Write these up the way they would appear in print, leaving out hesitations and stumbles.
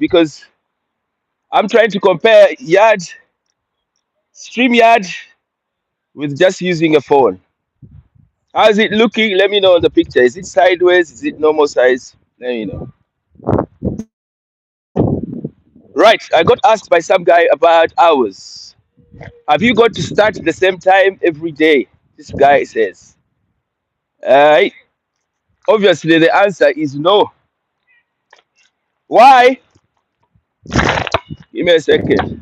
because I'm trying to compare StreamYard with just using a phone. How's it looking? Let me know on the picture. Is it sideways? Is it normal size? Let me know. Right, I got asked by some guy about hours. Have you got to start at the same time every day? This guy says. Uh, Obviously, the answer is no. Why? Give me a second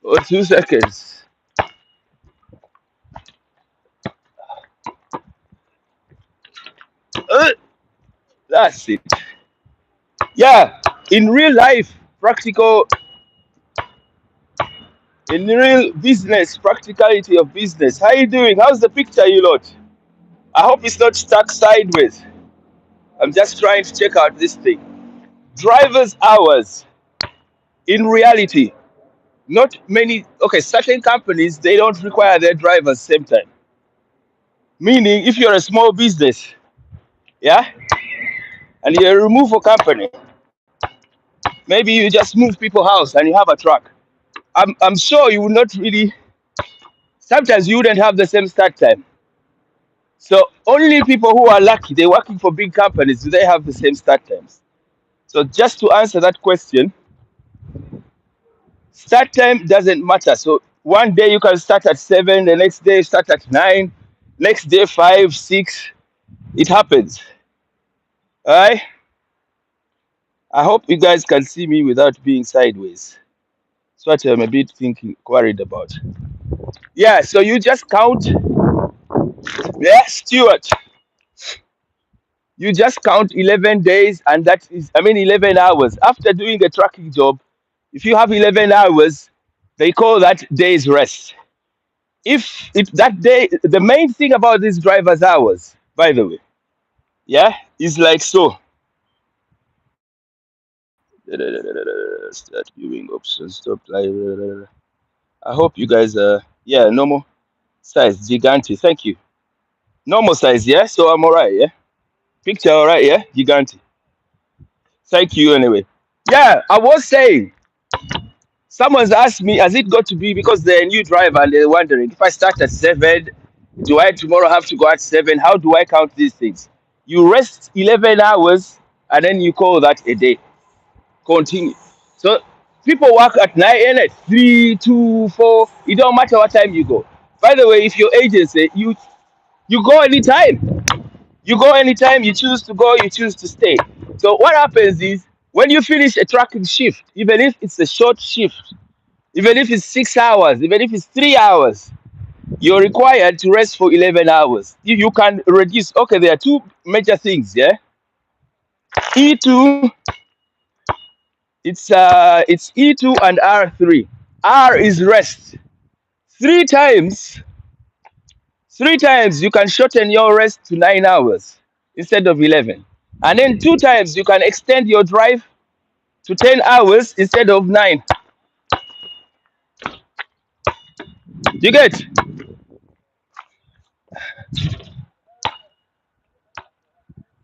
or 2 seconds. Uh, that's it. Yeah, in real life, practical, in real business, practicality of business. How you doing? How's the picture, you lot? I hope it's not stuck sideways. I'm just trying to check out this thing. Driver's hours. In reality, not many. Okay, certain companies they don't require their drivers same time. Meaning, if you're a small business, yeah, and you're a removal company, maybe you just move people house and you have a truck. I'm sure you would not really. Sometimes you wouldn't have the same start time. So only people who are lucky, they're working for big companies, do they have the same start times? So just to answer that question, start time doesn't matter. So one day you can start at 7, the next day start at 9, next day 5, 6. It happens. All right. I hope you guys can see me without being sideways. That's what I'm a bit worried about. Yeah. So you just count. Yeah, Stuart. You just count 11 days, and that is, I mean, 11 hours. After doing a tracking job, if you have 11 hours, they call that day's rest. If that day, the main thing about these driver's hours, by the way, yeah, is like so. Start viewing options, stop live. I hope you guys yeah, normal size, Gigante. Thank you. Normal size, yeah. So I'm alright, yeah. Picture alright, yeah. Gigante. Thank you anyway. Yeah, I was saying. Someone's asked me, has it got to be because they're a new driver and they're wondering if I start at 7, do I tomorrow have to go at 7? How do I count these things? You rest 11 hours and then you call that a day. Continue. So people work at 9 at 3, 2, 4. It don't matter what time you go. By the way, if your agency, you go anytime. You go anytime, you choose to go, you choose to stay. So what happens is when you finish a tracking shift, even if it's a short shift, even if it's 6 hours, even if it's 3 hours, you're required to rest for 11 hours. You can reduce. Okay, there are two major things. Yeah, E2. It's E2 and R3. R is rest. Three times, three times you can shorten your rest to 9 hours instead of 11, and then two times you can extend your drive to 10 hours instead of 9. You get?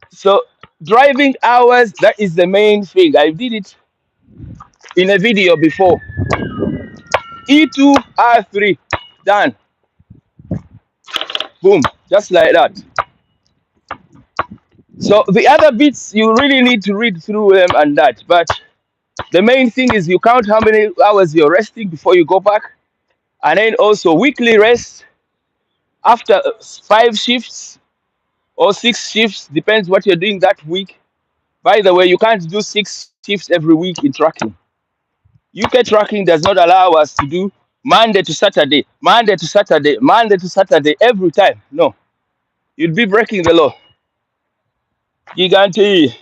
So driving hours, that is the main thing. I did it in a video before. E2 R3 done. Boom, just like that. So the other bits you really need to read through them and that, but the main thing is you count how many hours you're resting before you go back, and then also weekly rest after 5 shifts or 6 shifts, depends what you're doing that week. By the way, you can't do 6 shifts every week in tracking. UK tracking does not allow us to do Monday to Saturday, Monday to Saturday, Monday to Saturday every time. No, you'd be breaking the law. Gigante,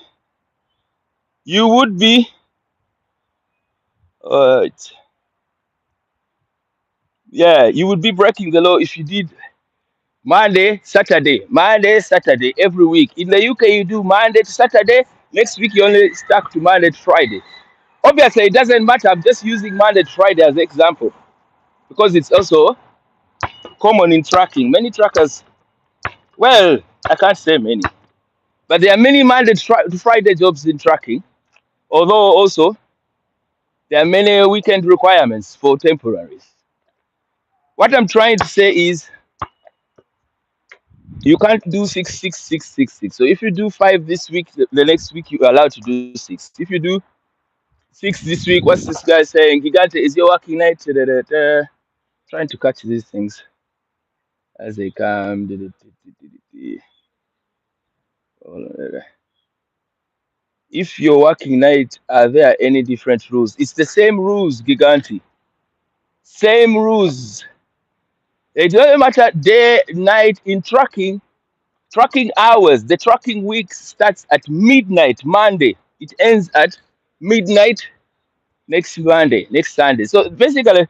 you would be. Uh, yeah, you would be breaking the law if you did Monday, Saturday every week. In the UK, you do Monday to Saturday. Next week, you only stuck to Monday to Friday. Obviously, it doesn't matter. I'm just using Monday to Friday as an example because it's also common in tracking. Many trackers, well, I can't say many, but there are many Monday to Friday jobs in tracking. Although also there are many weekend requirements for temporaries. What I'm trying to say is you can't do 6, 6, 6, 6, 6. So if you do 5 this week, the next week you're allowed to do 6. If you do 6 this week, what's this guy saying? Gigante, is your working night? Da, da, da, da. Trying to catch these things as they come. Da, da, da, da, da, da, da. If your working night, are there any different rules? It's the same rules, Giganti. Same rules. It doesn't matter day, night in tracking. Tracking hours. The tracking week starts at midnight Monday. It ends at midnight next Monday, next Sunday. So basically,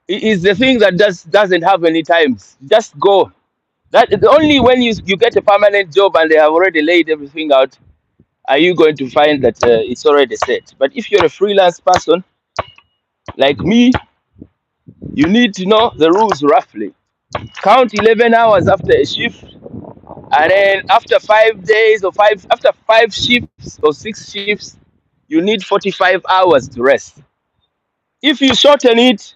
it is the thing that doesn't have any times. Just go. That only when you get a permanent job and they have already laid everything out, are you going to find that it's already set. But if you're a freelance person like me, you need to know the rules roughly. Count 11 hours after a shift, and then after 5 days or after 5 shifts or 6 shifts, you need 45 hours to rest. If you shorten it,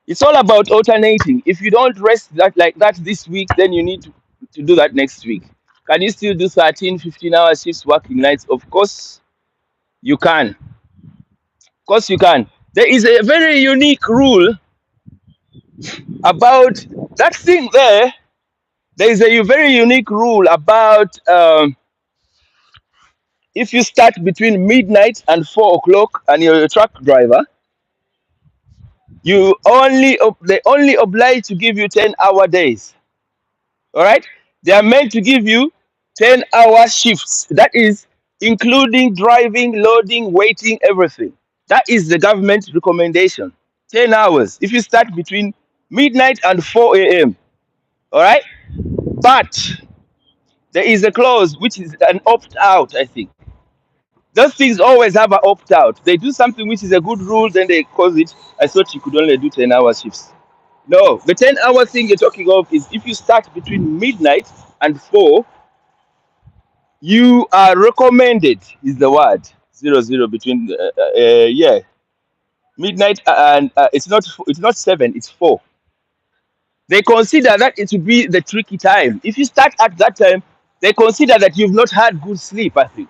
it's all about alternating. If you don't rest that like that this week, then you need to do that next week. Can you still do 13, 15-hour shifts working nights? Of course you can. Of course you can. There is a very unique rule about that thing there. There is a very unique rule about if you start between midnight and 4 o'clock and you're a truck driver, they only oblige to give you 10-hour days. All right, they are meant to give you 10-hour shifts. That is including driving, loading, waiting, everything. That is the government recommendation. 10 hours. If you start between midnight and 4 a.m. All right, but there is a clause which is an opt out. I think those things always have an opt out. They do something which is a good rule, then they cause it. I thought you could only do 10-hour shifts. No, the 10-hour thing you're talking of is if you start between midnight and 4, you are recommended, is the word, 00 between, yeah, midnight and it's not 7, it's 4. They consider that it will be the tricky time. If you start at that time, they consider that you've not had good sleep, I think.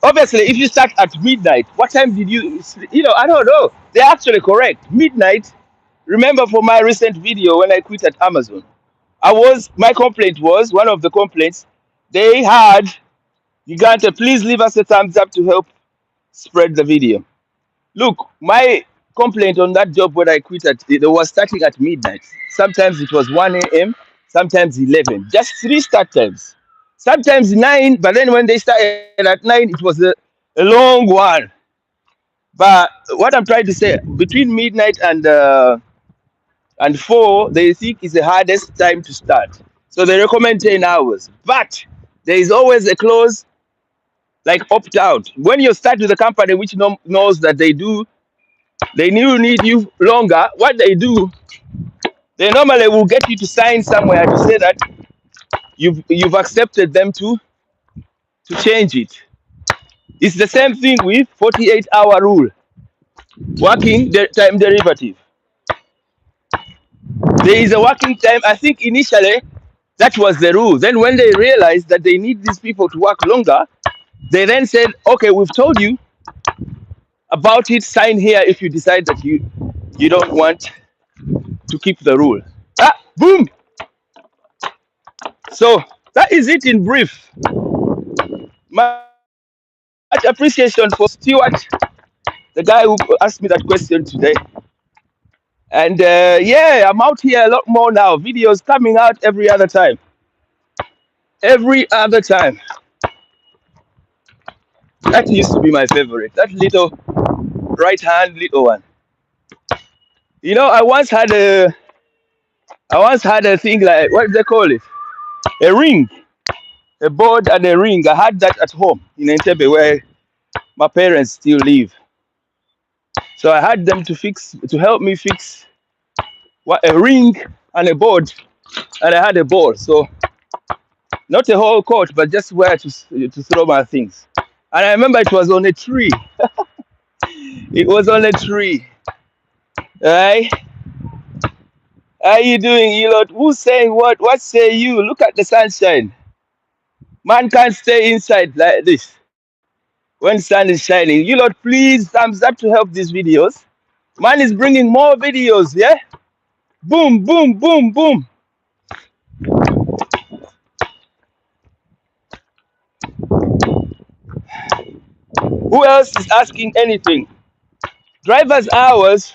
Obviously, if you start at midnight, what time did you sleep? I don't know. They're actually correct. Midnight. Remember from my recent video when I quit at Amazon, my complaint was, one of the complaints, they had, Gigante, please leave us a thumbs up to help spread the video. Look, my complaint on that job when I quit it was starting at midnight. Sometimes it was 1 a.m., sometimes 11. Just 3 start times. Sometimes 9, but then when they started at 9, it was a long one. But what I'm trying to say, between midnight and 4, they think is the hardest time to start. So they recommend 10 hours. But there is always a clause like opt out. When you start with a company which knows that they need you longer, what they do, they normally will get you to sign somewhere to say that you've accepted them to change it. It's the same thing with 48-hour rule, working time derivative. There is a working time. I think initially that was the rule. Then when they realized that they need these people to work longer, they then said, okay, we've told you about it, sign here if you decide that you don't want to keep the rule. Boom. So that is it in brief. Much appreciation for Stuart, the guy who asked me that question today. And yeah, I'm out here a lot more now. Videos coming out every other time. Every other time. That used to be my favorite. That little right hand little one. I once had a thing like, what do they call it? A ring. A board and a ring. I had that at home in Entebbe where my parents still live. So I had them to help me fix a ring and a board, and I had a ball. So not a whole court, but just where to throw my things. And I remember it was on a tree. It was on a tree. Right? How you doing, you lot? Who's saying what? What say you? Look at the sunshine. Man can't stay inside like this when sun is shining. You lot, please thumbs up to help these videos. Man is bringing more videos, yeah? Boom, boom, boom, boom. Who else is asking anything? Driver's hours.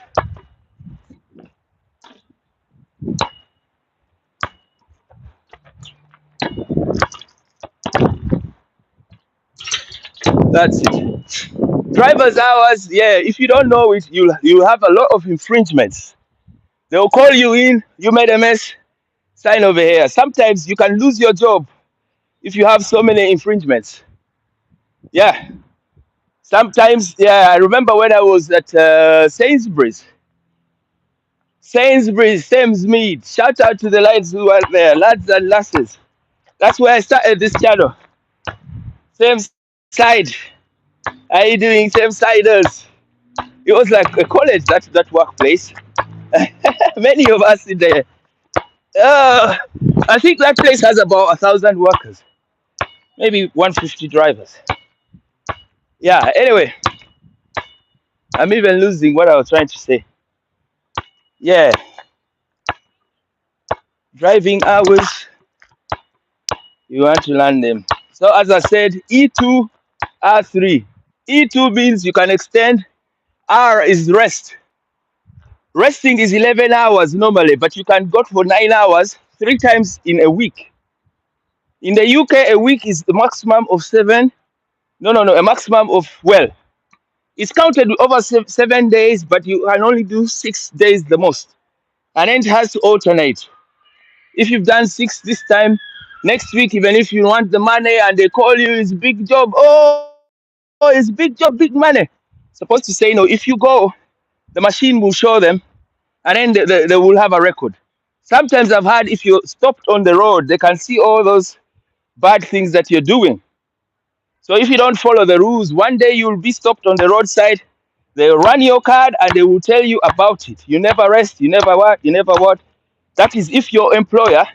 That's it. Driver's hours, yeah, if you don't know it, you'll have a lot of infringements. They'll call you in, you made a mess, sign over here. Sometimes you can lose your job if you have so many infringements. Yeah. Sometimes, yeah, I remember when I was at Sainsbury's, Thames Mead. Shout out to the lads who are there, lads and lasses. That's where I started this channel. Same side. How you doing, same siders? It was like a college, that workplace. Many of us in there. I think that place has about 1,000 workers, maybe 150 drivers. Yeah. Anyway, I'm even losing what I was trying to say. Yeah, driving hours. You want to learn them. So as I said, E2, R3. E2 means you can extend. R is rest. Resting is 11 hours normally, but you can go for 9 hours 3 times in a week. In the UK, a week is the maximum of 7. No, a maximum of, well, it's counted over 7 days, but you can only do 6 days the most. And then it has to alternate. If you've done 6 this time, next week, even if you want the money and they call you, it's big job. Oh, it's big job, big money. Supposed to say no. If you go, the machine will show them, and then they will have a record. Sometimes I've had, if you stopped on the road, they can see all those bad things that you're doing. So if you don't follow the rules, one day you'll be stopped on the roadside. They'll run your card and they will tell you about it. You never rest, you never what, you never what. That is if your employer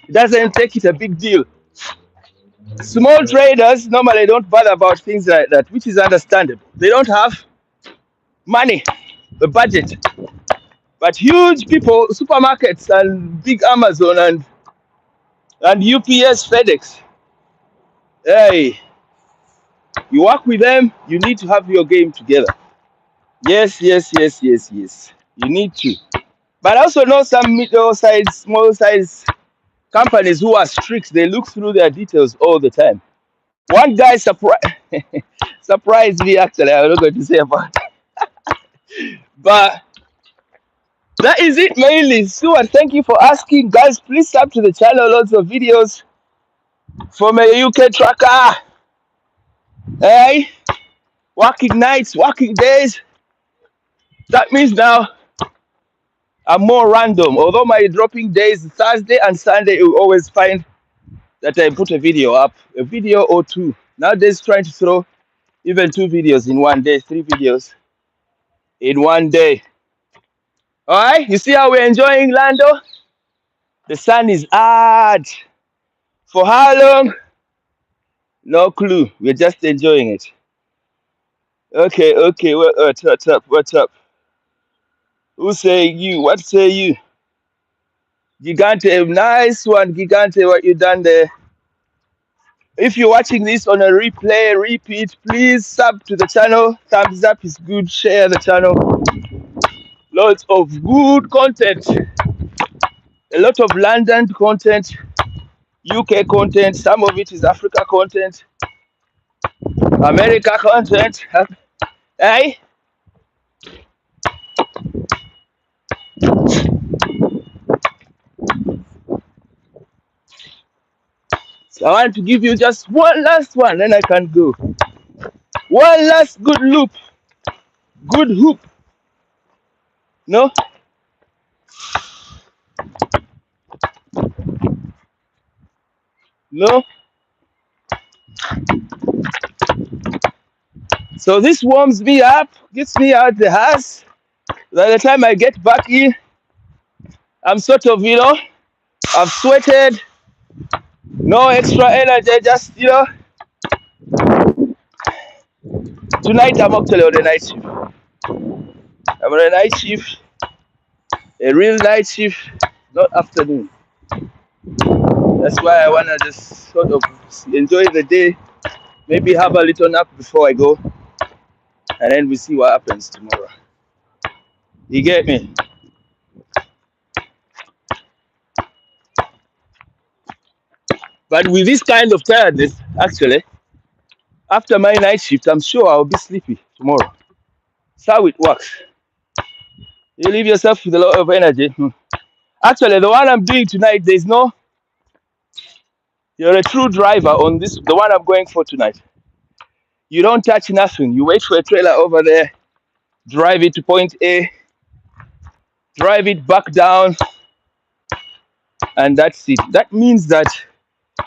doesn't take it a big deal. Small traders normally don't bother about things like that, which is understandable. They don't have money, the budget. But huge people, supermarkets and big Amazon and UPS, FedEx, hey, you work with them, you need to have your game together. Yes. You need to. But I also know some middle size, small size companies who are strict. They look through their details all the time. One guy surprised me actually. I'm not going to say about it. But that is it mainly. Stuart, thank you for asking. Guys, please sub to the channel. Lots of videos from a UK tracker. Hey, working nights, working days. That means now I'm more random. Although my dropping days, Thursday and Sunday, you always find that I put a video up, a video or two. Nowadays, trying to throw even 2 videos in one day, 3 videos in one day. All right, you see how we're enjoying Lando? The sun is hard. For how long? No clue. We're just enjoying it. Okay. What's up? What's up? Who say you? What say you? Gigante, nice one, Gigante. What you done there? If you're watching this on a replay, repeat, please sub to the channel. Thumbs up is good. Share the channel. Lots of good content. A lot of London content, UK content. Some of it is Africa content, America content. Hey, so I want to give you just one last one, then I can go. One last good loop, good hoop. No, no. So this warms me up, gets me out the house. By the time I get back in, I'm sort of, I've sweated, no extra energy, just, tonight I'm actually on the night shift. I'm on a night shift, a real night shift, not afternoon. That's why I wanna just sort of enjoy the day, maybe have a little nap before I go, and then we see what happens tomorrow. You get me? But with this kind of tiredness, actually, after my night shift, I'm sure I'll be sleepy tomorrow. That's how it works. You leave yourself with a lot of energy. Actually, the one I'm doing tonight, there's no, you're a true driver on this, the one I'm going for tonight. You don't touch nothing. You wait for a trailer over there, drive it to point A, drive it back down, and that's it. That means that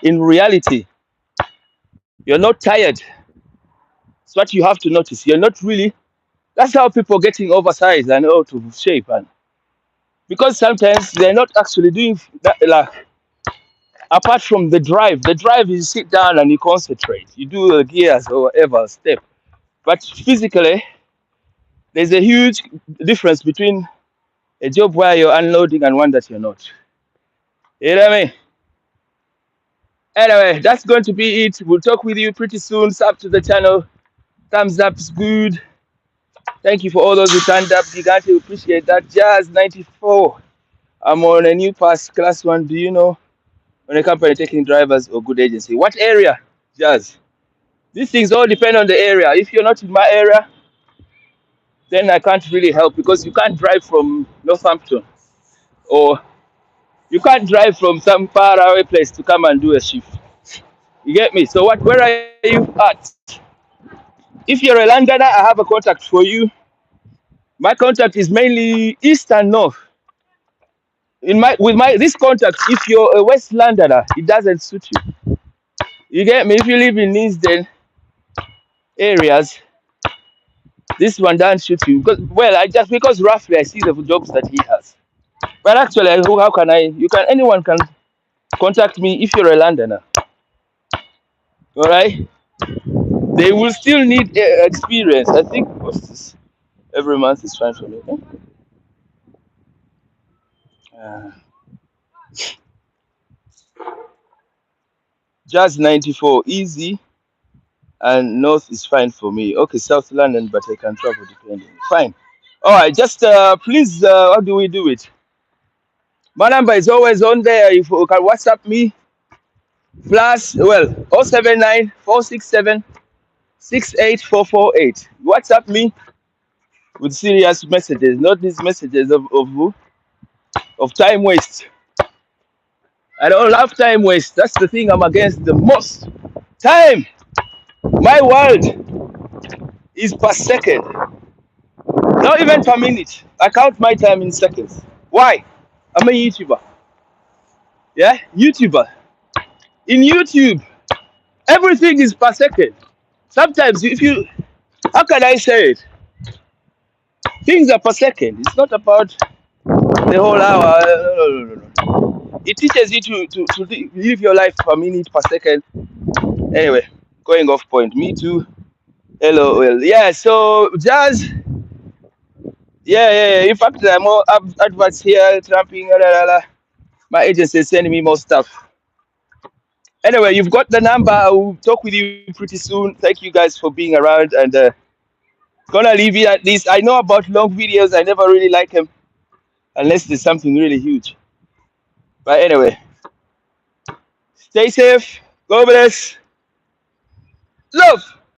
in reality, you're not tired. It's what you have to notice. You're not really, that's how people getting oversized and out of shape. And because sometimes they're not actually doing that, like, apart from the drive is sit down and you concentrate. You do a gears or whatever step. But physically, there's a huge difference between a job where you're unloading and one that you're not. You know what I mean? Anyway, that's going to be it. We'll talk with you pretty soon. Sub to the channel. Thumbs up is good. Thank you for all those who turned up. Gigante, appreciate that. Jazz 94. I'm on a new pass, class 1. Do you know when a company taking drivers or good agency? What area, Jazz? These things all depend on the area. If you're not in my area, then I can't really help because you can't drive from Northampton or you can't drive from some far away place to come and do a shift. You get me? So what? Where are you at? If you're a Londoner, I have a contact for you. My contact is mainly east and north. In my with my this contact, if you're a West Londoner, it doesn't suit you. You get me? If you live in Eastern areas, this one doesn't suit you. Because well, I just because roughly I see the jobs that he has. But actually, how can I? You can anyone can contact me if you're a Londoner. All right? They will still need experience. I think what's this? Every month is fine for me. Uh, just 94 easy and north is fine for me. Okay, South London, but I can travel depending. Fine. All right, just please, how do we do it? My number is always on there. If you can WhatsApp me, plus, well, 079 467 68448. WhatsApp me with serious messages, not these messages of time waste. I don't love time waste. That's the thing I'm against the most. Time. My world is per second, not even per minute. I count my time in seconds. Why? I'm a YouTuber. Yeah, YouTuber. In YouTube, everything is per second. Sometimes, if you, how can I say it? Things are per second. It's not about the whole hour. No. It teaches you to live your life per minute, per second. Anyway, going off point. Me too. Hello, well, yeah. So, Jazz, yeah. In fact, there are more adverts here, tramping. My agency is sending me more stuff. Anyway, you've got the number. I will talk with you pretty soon. Thank you guys for being around, and gonna leave it at this. I know about long videos. I never really like them unless there's something really huge. But anyway, stay safe. God bless. Love.